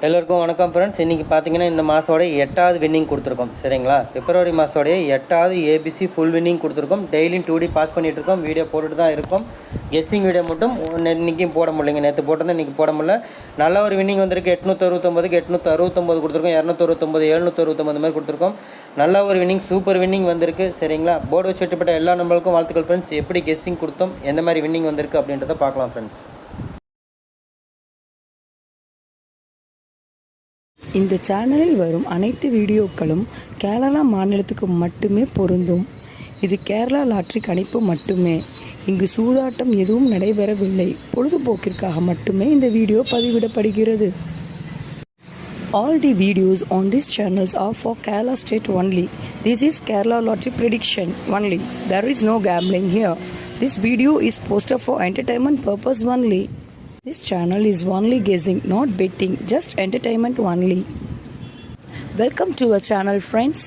எல்லோருக்கும் வணக்கம் ஃப்ரெண்ட்ஸ். இன்றைக்கி பார்த்தீங்கன்னா இந்த மாதோட 8வது வின்னிங் கொடுத்துருக்கோம். சரிங்களா, பிப்ரவரி மாதோடைய 8வது ஏபிசி ஃபுல் வின்னிங் கொடுத்துருக்கோம். டெய்லியும் 2D பாஸ் பண்ணிகிட்டு இருக்கோம். வீடியோ போட்டுட்டு தான் இருக்கும். கெஸ்ஸிங் வீடியோ மட்டும் இன்றைக்கும் போட முடியலைங்க. நேற்று போட்டதான் இன்றைக்கி போட முடியல. நல்ல ஒரு வின்னிங் வந்திருக்கு. 869க்கு 869 கொடுத்துருக்கோம். 269 769 அந்த மாதிரி கொடுத்துருக்கோம். நல்ல ஒரு வின்னிங், சூப்பர் வின்னிங் வந்திருக்கு. சரிங்களா, போர்டு வச்சு வெட்டப்பட்ட எல்லா நம்பளுக்கும் வாழ்த்துக்கள் ஃப்ரெண்ட்ஸ். எப்படி கெஸ்ஸிங் கொடுத்தோம், எந்த மாதிரி வின்னிங் வந்திருக்கு அப்படின்றத பார்க்கலாம் ஃப்ரெண்ட்ஸ். இந்த சேனலில் வரும் அனைத்து வீடியோக்களும் கேரளா மாநிலத்துக்கு மட்டுமே பொருந்தும். இது கேரளா லாட்டரி கணிப்பு மட்டுமே. இங்கு சூதாட்டம் எதுவும் நடைபெறவில்லை. பொழுதுபோக்கிற்காக மட்டுமே இந்த video பதிவிடப்படுகிறது. All the videos on these channels are for Kerala state only. This is Kerala lottery prediction only. There is no gambling here. This video is posted for entertainment purpose only. This channel is only guessing, not betting, just entertainment only. Welcome to our channel friends.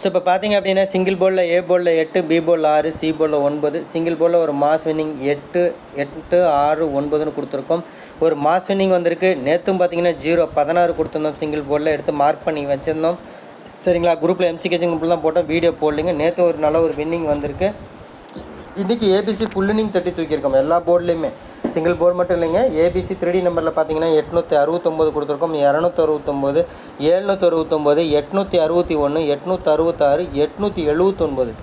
So இப்போ பார்த்தீங்க அப்படின்னா single போர்டில் ஏ போர்டில் 8, B போர்டில் 6, C போர்டில் 9, single போர்டில் ஒரு mass winning 8, 8, 6, 9ன்னு கொடுத்துருக்கோம். ஒரு மாஸ் வின்னிங் வந்திருக்கு. நேற்றும் பார்த்தீங்கன்னா 0, 16 கொடுத்துருந்தோம். சிங்கிள் போர்டில் எடுத்து மார்க் பண்ணி வச்சுருந்தோம். சரிங்களா, குரூப்பில் எம்சிகே சிங்கிள் தான் போட்டோம், வீடியோ போடலிங்க. நேற்று ஒரு நல்ல ஒரு வின்னிங் வந்திருக்கு. இன்றைக்கி ஏபிசி ஃபுல் வின்னிங் தட்டி தூக்கியிருக்கோம் எல்லா போர்ட்லேயுமே. சிங்கிள் போர்டு மட்டும் இல்லைங்க. ஏபிசி 3D நம்பரில் பார்த்தீங்கன்னா 869 கொடுத்துருக்கோம், 269, 769, 861, 866, 879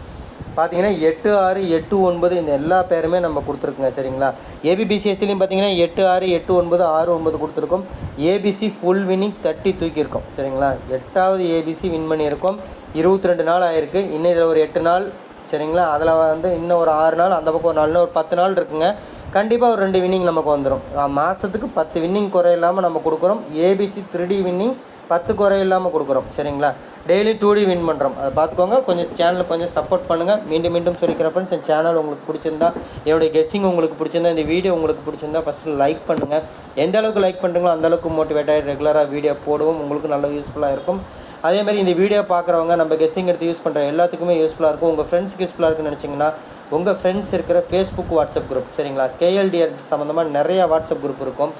பார்த்தீங்கன்னா 8, 6, 8, 9 இந்த எல்லா பேருமே நம்ம கொடுத்துருக்குங்க. சரிங்களா, ஏபிபிசிஎஸ்சிலையும் பார்த்தீங்கன்னா 8, 6, 8, 9, 6, 9 கொடுத்துருக்கோம். ஏபிசி ஃபுல் வின்னிங் தட்டி தூக்கியிருக்கோம். சரிங்களா, 8வது ஏபிசி வின் பண்ணியிருக்கோம். 22 நாள் ஆயிருக்கு. இன்னும் இதில் ஒரு 8 நாள். சரிங்களா, அதில் இன்னும் ஒரு 6 நாள், அந்த பக்கம் ஒரு 4 நாள், ஒரு 10 நாள் இருக்குங்க. கண்டிப்பாக ஒரு 2 வின்னிங் நமக்கு வந்துடும். மாதத்துக்கு 10 வின்னிங் குறை இல்லாமல் நம்ம கொடுக்குறோம். ஏபிசி 3D வின்னிங் 10 குறை இல்லாமல் கொடுக்குறோம். சரிங்களா, டெய்லி 2D வின் பண்ணுறோம். அதை பார்த்துக்கோங்க. கொஞ்சம் சேனலுக்கு கொஞ்சம் சப்போர்ட் பண்ணுங்கள். மீண்டும் மீண்டும் சொல்லிக்கிற ஃப்ரெண்ட்ஸ், என் சேனல் உங்களுக்கு பிடிச்சிருந்தா, என்னுடைய கெஸ்ஸிங் உங்களுக்கு பிடிச்சிருந்தா, இந்த வீடியோ உங்களுக்கு பிடிச்சிருந்தா ஃபஸ்ட்டு லைக் பண்ணுங்கள். எந்த அளவுக்கு லைக் பண்ணுறீங்களோ அந்தளவுக்கு மோட்டிவேட் ஆகி ரெகுலராக வீடியோ போடுவோம். உங்களுக்கு நல்ல யூஸ்ஃபுல்லாக இருக்கும். அதேமாதிரி இந்த வீடியோ பார்க்குறவங்க நம்ம கெஸ்ஸிங் எடுத்து யூஸ் பண்ணுற எல்லாத்துக்குமே யூஸ்ஃபுல்லாக இருக்கும். உங்கள் ஃப்ரெண்ட்ஸுக்கு யூஸ்ஃபுல்லாக இருக்குன்னு நினச்சிங்கன்னா உங்கள் ஃப்ரெண்ட்ஸ் இருக்கிற ஃபேஸ்புக், வாட்ஸ்அப் குரூப், சரிங்களா, கேஎல்டிஆர் சம்மந்தமாக நிறையா வாட்ஸ்அப் குரூப் இருக்கும்.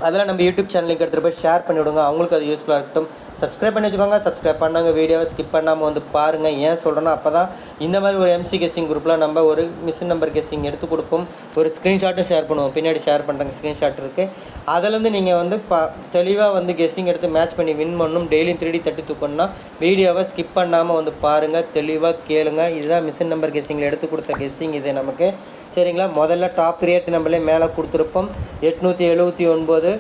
அதில் நம்ம யூடியூப் சேனலுக்கு எடுத்துகிட்டு போய் ஷேர் பண்ணிவிடுங்க. அவங்களுக்கு அது யூஸ்ஃபுல்லாக இருக்கட்டும். சப்ஸ்கிரைப் பண்ணி வச்சுக்கோங்க. சப்ஸ்கிரைப் பண்ணாங்க வீடியோவை ஸ்கிப் பண்ணாமல் பாருங்கள். ஏன் சொல்கிறேன்னா, அப்போ தான் இந்த மாதிரி ஒரு எம்சி கெஸ்ஸிங் குரூப்பில் நம்ம ஒரு மிஷின் நம்பர் கெஸ்ஸிங் எடுத்து கொடுப்போம். ஒரு ஸ்க்ரீன்ஷாட்டும் ஷேர் பண்ணுவோம். பின்னாடி ஷேர் பண்ணுறாங்க, ஸ்க்ரீன்ஷாட் இருக்குது. அதிலேருந்து நீங்கள் தெளிவாக கெஸ்ஸிங் எடுத்து மேட்ச் பண்ணி வின் பண்ணணும். டெய்லியும் 3D தட்டி தூக்கணும்னா வீடியோவை ஸ்கிப் பண்ணாமல் பாருங்கள். தெளிவாக கேளுங்க. இதுதான் மிஷின் நம்பர் கெஸ்ஸிங்கில் எடுத்து கொடுத்த கெஸ்ஸிங் இது நமக்கு. சரிங்களா, முதல்ல டாப் ரேட் நம்மளே மேலே கொடுத்துருப்போம். 879,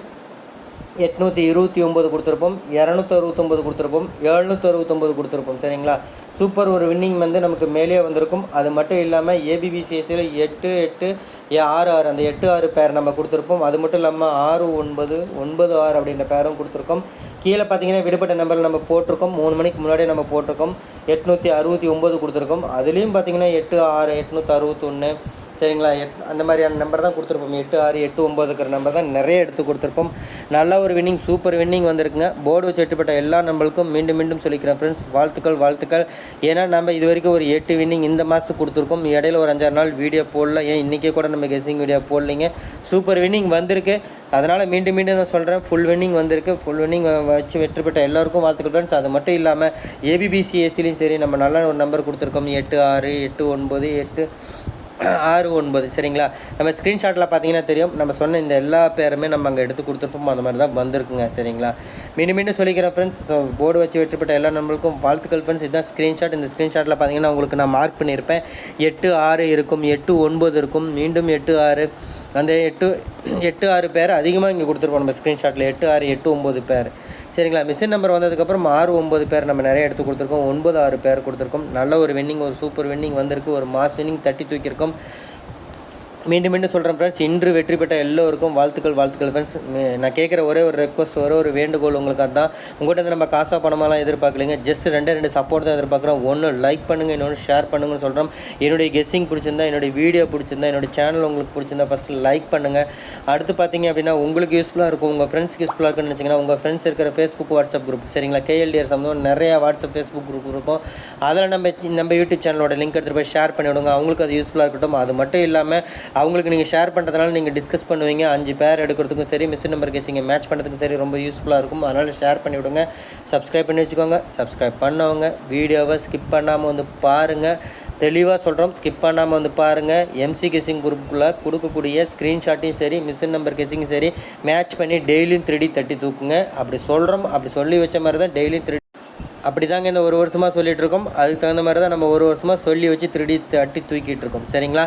829 கொடுத்துருப்போம், 269 கொடுத்துருப்போம், 769 கொடுத்துருப்போம். சரிங்களா, சூப்பர் ஒரு வின்னிங் நமக்கு மேலே வந்திருக்கும். அது மட்டும் இல்லாமல் ஏபிபிசிஎஸ்சியில் 8, 8, 6, 6 அந்த 8, 6 பேர் நம்ம கொடுத்துருப்போம். அது மட்டும் இல்லாமல் 6, 9, 9, 6 அப்படின்ற பேரும் கொடுத்துருக்கோம். கீழே பார்த்தீங்கன்னா விடுபட்ட நம்பர் நம்ம போட்டிருக்கோம். 3 மணிக்கு முன்னாடியே நம்ம போட்டிருக்கோம். 869 கொடுத்துருக்கோம். அதுலேயும் பார்த்தீங்கன்னா 8, 6, 861, சரிங்களா, அந்த மாதிரியான நம்பர் தான் கொடுத்துருப்போம். 8, 6, 8, 9 இருக்கிற நம்பர் தான் நிறைய எடுத்து கொடுத்துருப்போம். நல்ல ஒரு வின்னிங், சூப்பர் வின்னிங் வந்திருக்குங்க. போர்டு வச்சு வெட்டப்பட்ட எல்லா நம்பளுக்கும் மீண்டும் மீண்டும் சொல்லிக்கிறேன் ஃப்ரெண்ட்ஸ், வாழ்த்துக்கள். ஏன்னா நம்ம இது வரைக்கும் ஒரு 8 வின்னிங் இந்த மாதத்துக்கு கொடுத்துருக்கோம். இடையில ஒரு 5-6 நாள் வீடியோ போடல. ஏன் இன்றைக்கே கூட நம்ம கெஸ்ஸிங் வீடியோ போடலிங்க. சூப்பர் வின்னிங் வந்திருக்கு. அதனால் மீண்டும் நான் சொல்கிறேன், ஃபுல் வின்னிங் வந்திருக்கு. ஃபுல் வின்னிங் வச்சு வெற்றி பெற்ற எல்லாருக்கும் வாழ்த்துக்கள் ஃப்ரெண்ட்ஸ். அது மட்டும் இல்லாமல் ஏபிபிசிஎஸ்சிலையும் சரி நம்ம நல்ல ஒரு நம்பர் கொடுத்துருக்கோம். 8, 6, 8, 9, 8, 6, 9. சரிங்களா, நம்ம ஸ்க்ரீன்ஷாட்டில் பார்த்தீங்கன்னா தெரியும். நம்ம சொன்ன இந்த எல்லா பேருமே நம்ம அங்கே எடுத்து கொடுத்துருப்போம். அந்த மாதிரி தான் வந்திருக்குங்க. சரிங்களா, மீண்டும் சொல்லிக்கிறேன் ஃப்ரெண்ட்ஸ். ஸோ போர்டு வச்சு வெற்றிப்பட்ட எல்லா நம்பளுக்கும் வாழ்த்துக்கள் ஃப்ரெண்ட்ஸ். இதுதான் ஸ்க்ரீன்ஷாட். இந்த ஸ்க்ரீன்ஷாட்டில் பார்த்தீங்கன்னா உங்களுக்கு நான் மார்க் பண்ணியிருப்பேன். 8, 6 இருக்கும், 8, 9 இருக்கும், மீண்டும் 8, 6 அந்த 8, 6 பேர் அதிகமாக இங்கே கொடுத்துருப்போம் நம்ம ஸ்க்ரீன்ஷாட்டில். 8, 6, 8, 9 பேர். சரிங்களா, மிஷின் நம்பர் வந்ததுக்கப்புறம் 6, 9 பேர் நம்ம நிறைய எடுத்து கொடுத்துருக்கோம். 9, 6 பேர் கொடுத்துருக்கோம். நல்ல ஒரு வின்னிங், ஒரு சூப்பர் வின்னிங் வந்திருக்கு. ஒரு மாஸ் வின்னிங் தட்டி தூக்கியிருக்கோம். மீண்டும் சொல்கிறேன் ஃப்ரெண்ட்ஸ், இன்று வெற்றி பெற்ற எல்லோருக்கும் வாழ்த்துக்கள் ஃப்ரெண்ட்ஸ். நான் கேட்குற ஒரே ஒரு ரெக்வஸ்ட், ஒரு வேண்டுகோள் உங்களுக்கு அதுதான். உங்கள்கிட்ட நம்ம காசாக பணமெல்லாம் எதிர்பார்க்கலைங்க. ஜஸ்ட் 2 சப்போர்ட் தான் எதிர்பார்க்குறோம். ஒன்று லைக் பண்ணுங்கள், இன்னொன்று ஷேர் பண்ணுங்கன்னு சொல்கிறோம். என்னுடைய கெஸ்ஸிங் பிடிச்சிருந்தா, என்னுடைய வீடியோ பிடிச்சிருந்தா, என்னுடைய சேனல் உங்களுக்கு பிடிச்சிருந்தா ஃபஸ்ட்டு லைக் பண்ணுங்கள். அடுத்து பார்த்தீங்க அப்படின்னா உங்களுக்கு யூஸ்ஃபுல்லாக இருக்கும், உங்கள் ஃப்ரெண்ட்ஸ்க்கு யூஸ்ஃபுல்லாக இருக்குன்னு நினச்சிங்கன்னா உங்கள் ஃப்ரெண்ட்ஸ் இருக்கிற ஃபேஸ்புக், வாட்ஸ்அப் குரூப், சரிங்களா, கேஎல்டிஆர் சம்மந்தம் நிறையா வாட்ஸ்அப், ஃபேஸ்புக் குரூப் இருக்கும். அதில் நம்ம யூடியூப் சேனலோட லிங்க் எடுத்துகிட்டு போய் ஷேர் பண்ணிவிடுங்க. அவங்களுக்கு அது யூஸ்ஃபுல்லாக இருக்கட்டும். அது மட்டும் இல்லாமல் அவங்களுக்கு நீங்கள் ஷேர் பண்ணுறதுனால நீங்கள் டிஸ்கஸ் பண்ணுவீங்க. 5 பேர் எடுக்கிறதுக்கும் சரி, மிஷின் நம்பர் கெஸிங்கை மேட்ச் பண்ணுறதுக்கும் சரி ரொம்ப யூஸ்ஃபுல்லாக இருக்கும். அதனால் ஷேர் பண்ணி விடுங்க. சப்ஸ்கிரைப் பண்ணி வச்சுக்கோங்க. சப்ஸ்கிரைப் பண்ணவங்க வீடியோவை ஸ்கிப் பண்ணாமல் வந்து பாருங்கள். தெளிவாக சொல்கிறோம், ஸ்கிப் பண்ணாமல் வந்து பாருங்கள். எம்சி கெஸிங் குரூப்புக்குள்ளே கொடுக்கக்கூடிய ஸ்க்ரீன்ஷாட்டையும் சரி, மிஷின் நம்பர் கெஸிங்கும் சரி மேட்ச் பண்ணி டெய்லியும் 3D தட்டி தூக்குங்க. அப்படி சொல்கிறோம், அப்படி சொல்லி வச்ச மாதிரி தான் டெய்லியும் 3D அப்படி தாங்க இந்த ஒரு வருஷமாக சொல்லிகிட்டு இருக்கோம். அதுக்கு தகுந்த மாதிரி தான் நம்ம ஒரு வருஷமாக சொல்லி வச்சு 3D தட்டி தூக்கிட்டு இருக்கோம். சரிங்களா?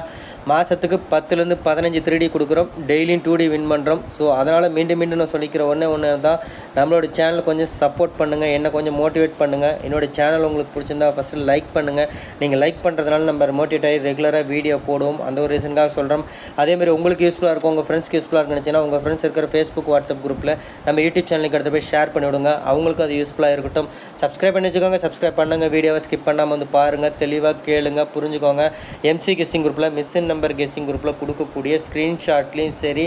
மாதத்துக்கு 10லேருந்து 15 3D கொடுக்குறோம். டெய்லியும் 2D வின் பண்ணுறோம். ஸோ அதனால் மீண்டும் நான் சொல்லிக்கிற ஒன்று தான், நம்மளோட சேனல் கொஞ்சம் சப்போர்ட் பண்ணுங்கள், என்ன கொஞ்சம் மோட்டிவேட் பண்ணுங்கள். என்னோடய சேனல் உங்களுக்கு பிடிச்சிருந்தா ஃபஸ்ட்டு லைக் பண்ணுங்கள். நீங்கள் லைக் பண்ணுறதுனால நம்ம மோட்டிவேட் ஆகி ரெகுலராக வீடியோ போடுவோம். அந்த ஒரு ரீசனுக்காக சொல்கிறோம். அதேமாதிரி உங்களுக்கு யூஸ்ஃபுல்லாக இருக்கும், உங்கள் ஃப்ரெண்ட்ஸ்க்கு யூஸ்ஃபுல்லாக இருக்குன்னு உங்கள் ஃப்ரெண்ட்ஸ் இருக்கிற ஃபேஸ்புக், வாட்ஸ்அப் குரூப்பில் நம்ம யூடியூப் சேனலுக்கு எடுத்து போய் ஷேர் பண்ணிவிடுங்க. அவங்களுக்கும் அது யூஸ்ஃபுல்லாக இருக்கட்டும். சப்ஸ்கிரைப் பண்ணி வச்சுக்கோங்க. சப்ஸ்கிரைப் பண்ணுங்கள். வீடியோவை ஸ்கிப் பண்ணாமல் வந்து பாருங்கள். தெளிவாக கேளுங்க, புரிஞ்சுக்கோங்க. எம்சி கெஸிங் குரூப்பில் மிஷின் நம்பர் கெஸிங் குரூப்பில் கொடுக்கக்கூடிய ஸ்க்ரீன்ஷாட்லேயும் சரி,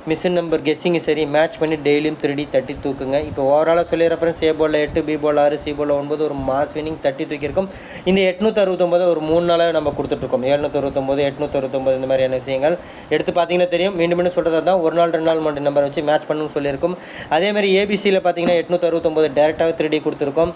மிஷின் நம்பர் கெஸிங்கும் சரி மேட்ச் பண்ணி டெய்லியும் 3D தட்டி தூக்குங்க. இப்போ ஓவராலாக சொல்லி ரெஃபரன்ஸ் ஏ போர்டில் 8, பி போர்டில் 6, சி போர்டில் 9 ஒரு மாஸ் வினிங் தட்டி தூக்கியிருக்கும். இந்த 869 ஒரு 3 நாளாக நம்ம கொடுத்துட்ருக்கோம். 769, 869 இந்த மாதிரியான விஷயங்கள் எடுத்து பார்த்தீங்கன்னா தெரியும். மீண்டும் சொல்கிறதா தான், ஒரு நாள் 2 நாள் மட்டும் நம்பர் வச்சு மேட்ச் பண்ணணும்னு சொல்லியிருக்கும். அதேமாதிரி ஏபிசியில் பார்த்தீங்கன்னா 869 டேரெக்டாக 3D கொடுத்துருக்கோம்.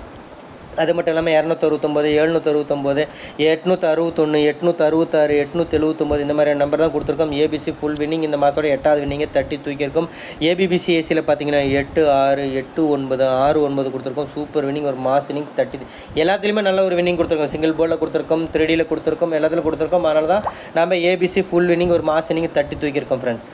அது மட்டும் இல்லாமல் 269, 769, 861, 866, 879 இந்த மாதிரி நம்பர் தான் கொடுத்துருக்கோம். ஏபிசி ஃபுல் வின்னிங் இந்த மாதத்தோட 8வது வின்னிங்கை தட்டி தூக்கியிருக்கும். ஏபிபிசி ஏசியில் பார்த்தீங்கன்னா 8, 6, 8, 9, 6, 9 கொடுத்துருக்கோம். சூப்பர் வின்னிங், ஒரு மாஸ் வின்னிங் தட்டி எல்லாத்துலேயுமே நல்ல ஒரு வின்னிங் கொடுத்துருக்கோம். சிங்கிள் போர்டில் கொடுத்துருக்கோம், 3Dயில் கொடுத்துருக்கோம், எல்லாத்துலையும் கொடுத்துருக்கோம். அதனால தான் நம்ம ஏபிசி ஃபுல் வின்னிங் ஒரு மாஸ் வின்னிங் தட்டி தூக்கியிருக்கோம் ஃப்ரெண்ட்ஸ்.